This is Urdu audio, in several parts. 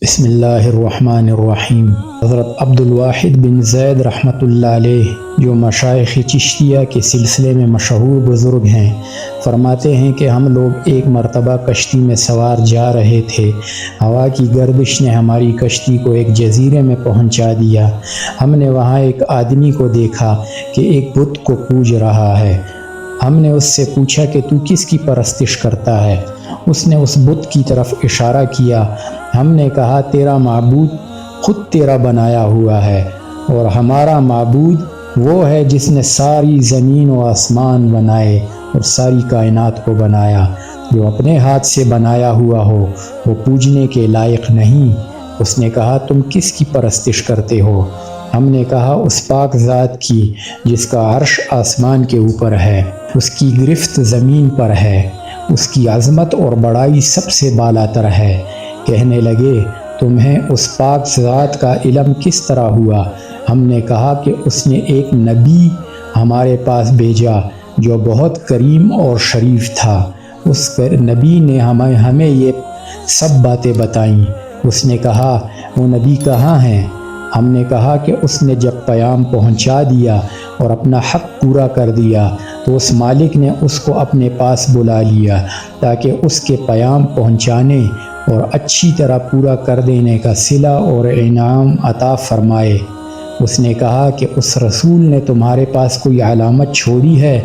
بسم اللہ الرحمن الرحیم۔ حضرت عبد الواحد بن زید رحمۃ اللہ علیہ جو مشائخ چشتیہ کے سلسلے میں مشہور بزرگ ہیں، فرماتے ہیں کہ ہم لوگ ایک مرتبہ کشتی میں سوار جا رہے تھے۔ ہوا کی گردش نے ہماری کشتی کو ایک جزیرے میں پہنچا دیا۔ ہم نے وہاں ایک آدمی کو دیکھا کہ ایک بت کو پوج رہا ہے۔ ہم نے اس سے پوچھا کہ تو کس کی پرستش کرتا ہے؟ اس نے اس بت کی طرف اشارہ کیا۔ ہم نے کہا تیرا معبود خود تیرا بنایا ہوا ہے، اور ہمارا معبود وہ ہے جس نے ساری زمین و آسمان بنائے اور ساری کائنات کو بنایا۔ جو اپنے ہاتھ سے بنایا ہوا ہو وہ پوجنے کے لائق نہیں۔ اس نے کہا تم کس کی پرستش کرتے ہو؟ ہم نے کہا اس پاک ذات کی جس کا عرش آسمان کے اوپر ہے، اس کی گرفت زمین پر ہے، اس کی عظمت اور بڑائی سب سے بالا تر ہے۔ کہنے لگے تمہیں اس پاک ذات کا علم کس طرح ہوا؟ ہم نے کہا کہ اس نے ایک نبی ہمارے پاس بھیجا جو بہت کریم اور شریف تھا۔ اس نبی نے ہمیں یہ سب باتیں بتائیں۔ اس نے کہا وہ نبی کہاں ہیں؟ ہم نے کہا کہ اس نے جب پیام پہنچا دیا اور اپنا حق پورا کر دیا تو اس مالک نے اس کو اپنے پاس بلا لیا تاکہ اس کے پیام پہنچانے اور اچھی طرح پورا کر دینے کا صلہ اور انعام عطا فرمائے۔ اس نے کہا کہ اس رسول نے تمہارے پاس کوئی علامت چھوڑی ہے؟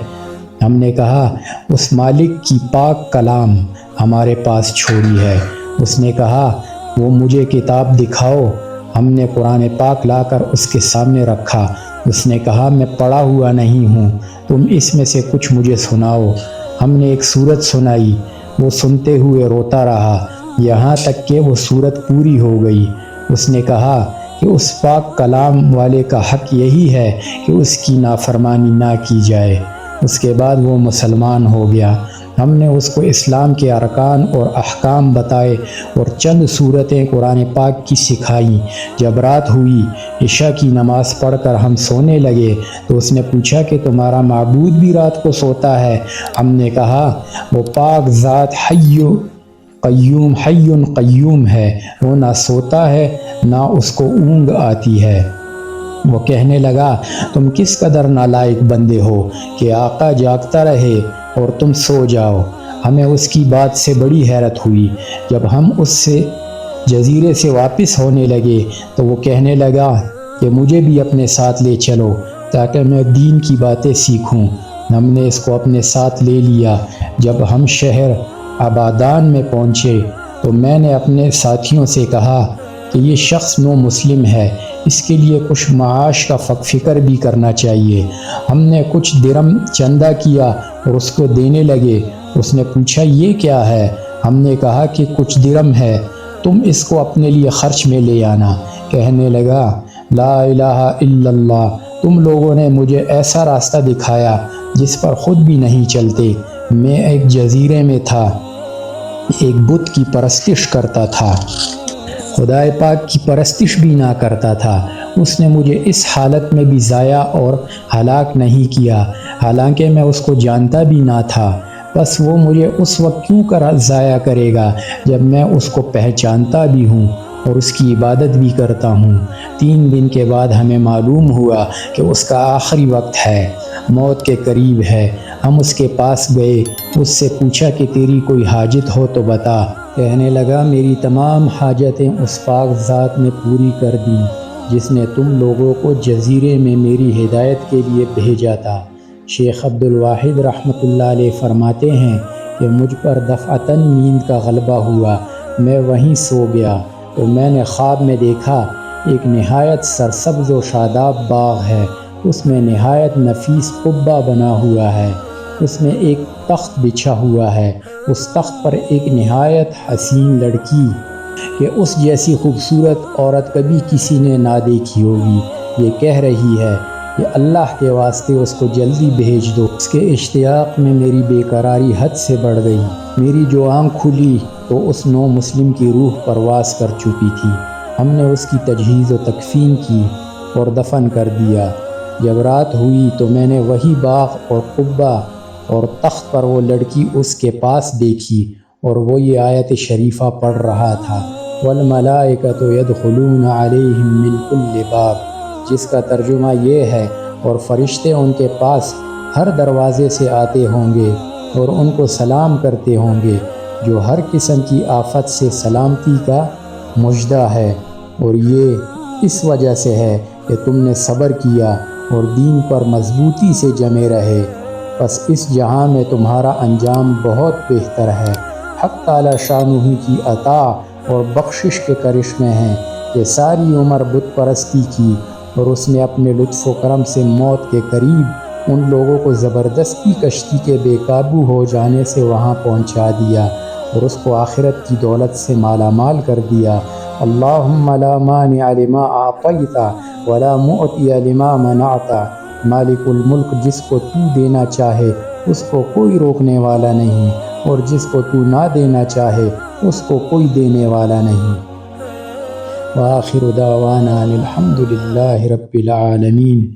ہم نے کہا اس مالک کی پاک کلام ہمارے پاس چھوڑی ہے۔ اس نے کہا وہ مجھے کتاب دکھاؤ۔ ہم نے قرآن پاک لا کر اس کے سامنے رکھا۔ اس نے کہا میں پڑھا ہوا نہیں ہوں، تم اس میں سے کچھ مجھے سناؤ۔ ہم نے ایک سورت سنائی۔ وہ سنتے ہوئے روتا رہا یہاں تک کہ وہ سورت پوری ہو گئی۔ اس نے کہا کہ اس پاک کلام والے کا حق یہی ہے کہ اس کی نافرمانی نہ کی جائے۔ اس کے بعد وہ مسلمان ہو گیا۔ ہم نے اس کو اسلام کے ارکان اور احکام بتائے اور چند صورتیں قرآن پاک کی سکھائیں۔ جب رات ہوئی، عشاء کی نماز پڑھ کر ہم سونے لگے تو اس نے پوچھا کہ تمہارا معبود بھی رات کو سوتا ہے؟ ہم نے کہا وہ پاک ذات حی قیوم ہے، وہ نہ سوتا ہے نہ اس کو اونگ آتی ہے۔ وہ کہنے لگا تم کس قدر نالائق بندے ہو کہ آقا جاگتا رہے اور تم سو جاؤ۔ ہمیں اس کی بات سے بڑی حیرت ہوئی۔ جب ہم اس سے جزیرے سے واپس ہونے لگے تو وہ کہنے لگا کہ مجھے بھی اپنے ساتھ لے چلو تاکہ میں دین کی باتیں سیکھوں۔ ہم نے اس کو اپنے ساتھ لے لیا۔ جب ہم شہر آبادان میں پہنچے تو میں نے اپنے ساتھیوں سے کہا کہ یہ شخص نو مسلم ہے، اس کے لیے کچھ معاش کا فکر بھی کرنا چاہیے۔ ہم نے کچھ درم چندہ کیا اور اس کو دینے لگے۔ اس نے پوچھا یہ کیا ہے؟ ہم نے کہا کہ کچھ درم ہے، تم اس کو اپنے لیے خرچ میں لے آنا۔ کہنے لگا لا الہ الا اللہ، تم لوگوں نے مجھے ایسا راستہ دکھایا جس پر خود بھی نہیں چلتے۔ میں ایک جزیرے میں تھا، ایک بت کی پرستش کرتا تھا، خدا پاک کی پرستش بھی نہ کرتا تھا۔ اس نے مجھے اس حالت میں بھی ضائع اور ہلاک نہیں کیا، حالانکہ میں اس کو جانتا بھی نہ تھا۔ بس وہ مجھے اس وقت کیوں ضائع کرے گا جب میں اس کو پہچانتا بھی ہوں اور اس کی عبادت بھی کرتا ہوں۔ 3 دن کے بعد ہمیں معلوم ہوا کہ اس کا آخری وقت ہے، موت کے قریب ہے۔ ہم اس کے پاس گئے، اس سے پوچھا کہ تیری کوئی حاجت ہو تو بتا۔ کہنے لگا میری تمام حاجتیں اس پاک ذات نے پوری کر دیں جس نے تم لوگوں کو جزیرے میں میری ہدایت کے لیے بھیجا تھا۔ شیخ عبد الواحد رحمۃ اللہ علیہ فرماتے ہیں کہ مجھ پر دفعتاً نیند کا غلبہ ہوا۔ میں وہیں سو گیا تو میں نے خواب میں دیکھا ایک نہایت سرسبز و شاداب باغ ہے، اس میں نہایت نفیس قبہ بنا ہوا ہے، اس میں ایک تخت بچھا ہوا ہے، اس تخت پر ایک نہایت حسین لڑکی کہ اس جیسی خوبصورت عورت کبھی کسی نے نہ دیکھی ہوگی، یہ کہہ رہی ہے کہ اللہ کے واسطے اس کو جلدی بھیج دو۔ اس کے اشتیاق میں میری بے قراری حد سے بڑھ گئی۔ میری جو آنکھ کھلی تو اس نو مسلم کی روح پرواز کر چکی تھی۔ ہم نے اس کی تجہیز و تکفین کی اور دفن کر دیا۔ جب رات ہوئی تو میں نے وہی باغ اور قبہ اور تخت پر وہ لڑکی اس کے پاس دیکھی اور وہ یہ آیت شریفہ پڑھ رہا تھا والملائکۃ یدخلون علیہم من کل باب، جس کا ترجمہ یہ ہے اور فرشتے ان کے پاس ہر دروازے سے آتے ہوں گے اور ان کو سلام کرتے ہوں گے، جو ہر قسم کی آفت سے سلامتی کا مژدہ ہے، اور یہ اس وجہ سے ہے کہ تم نے صبر کیا اور دین پر مضبوطی سے جمے رہے، پس اس جہاں میں تمہارا انجام بہت بہتر ہے۔ حق تعالی شانہ کی عطا اور بخشش کے کرشمے ہیں کہ ساری عمر بت پرستی کی، اور اس نے اپنے لطف و کرم سے موت کے قریب ان لوگوں کو زبردستی کشتی کے بے قابو ہو جانے سے وہاں پہنچا دیا اور اس کو آخرت کی دولت سے مالا مال کر دیا۔ اللہم لا مانع لما اعطیت ولا معطی لما منعت، مالک الملک، جس کو تو دینا چاہے اس کو کوئی روکنے والا نہیں، اور جس کو تو نہ دینا چاہے اس کو کوئی دینے والا نہیں۔ وآخر دعوانا الحمد للہ رب العالمین۔